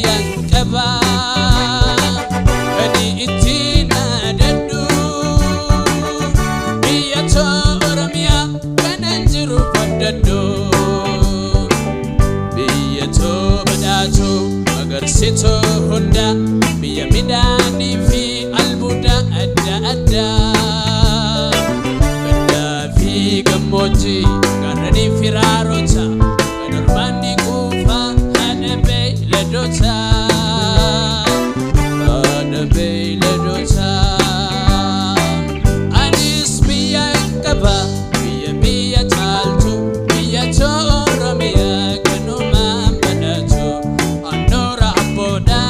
biyyan qaba ani ittiin naadadhu biyya Oromiyaa kanan jiru abdadhu biyya badhaatu agarsiitu hunda biyya midhaanii fi albuuda adda addaa baddaa fi gammoojjii gaarranii fi raarota kan ormaanni quufaa haadha beeyladoota anis biyyan qaba biyya caaltu biyya Oromiyaa kanumaan badhaatu annoora abboodha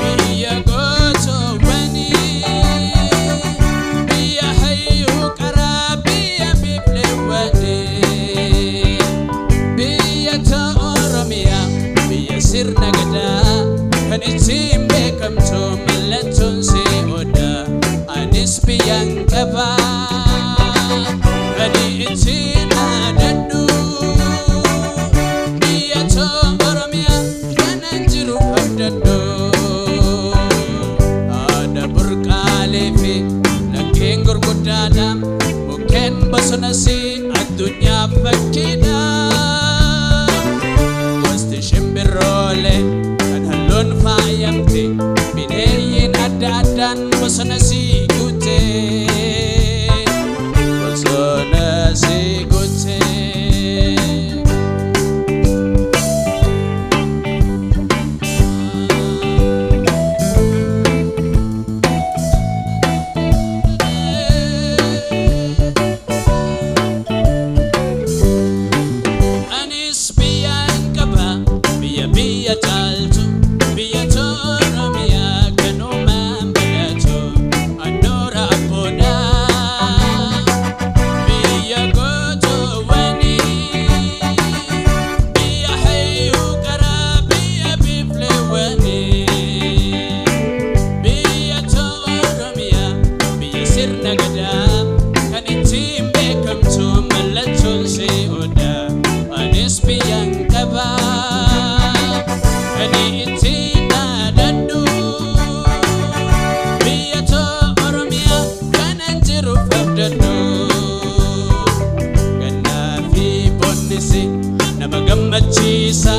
biyya gootoowwanii biyya hayyuu qaraa biyya bifleewwanii biyya Oromiyaa biyya sirna gadaa kan ittiin beekamtu mallattoon si odaa anis biyyan qaba ani ittiin naadadhu biyya Oromiyaa kanan jiru abdadhu haadha burqaalee fi laggeen gurguddaadha mukkeen bosonas addunyaa fakkiidha gosti shimbirroolee kan halluun faayamte bineeyyiin adda addaan bosonas guute bosonas guute anis biyyan qaba biyya caaltu biyya Oromiyaa kanumaan badhaatu annoora abboodha biyya gootoowwanii biyya hayyuu qaraa biyya bifleewwanii biyya Oromiyaa biyya sirna gadaa kan ittiin beekamtu mallattoon si odaa anis biyyan qaba ani ittiin naadadhu biyya Oromiyaa kanan jiru abdadhu gannaa fi bonnisi nama gammachiisa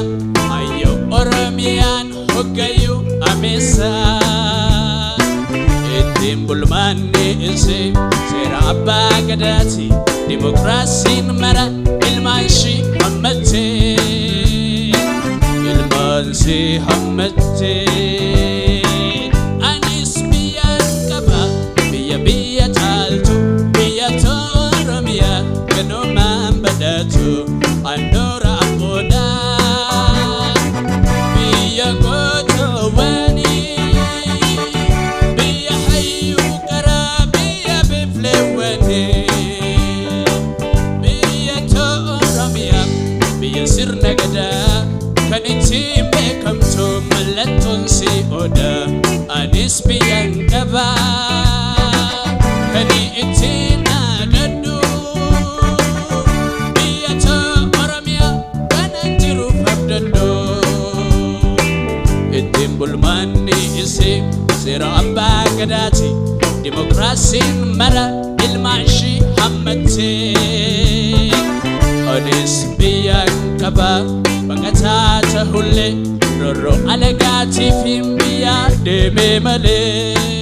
hayyuu Oromiyaan hoggayyuu ameessa ittiin bulmaanni isii seera abbaa gadaati dimokiraasiin mara ilmaan ishii hammattee ilmaansi hammattee anis biyyan qaba biyya caaltu biyya Oromiyaa kanumaan badhaatu annoora abboodha biyya gootoowwanii biyya hayyuu qaraa biyya bifleewwanii biyya Oromiyaa biyya sirna gadaa kan ittiin beekamtu mallattoon si odaa anis biyyan qaba kan ittiin naadadhu biyya Oromiyaa kanan jiru abdadhu ittiin bulmaanni isii seera abbaa gadaati dimokiraasiin mara ilmaan ishii hammattee anis biyyan qaba baqataa ta'ullee rorroo alagaatiif hin biyya deemee malee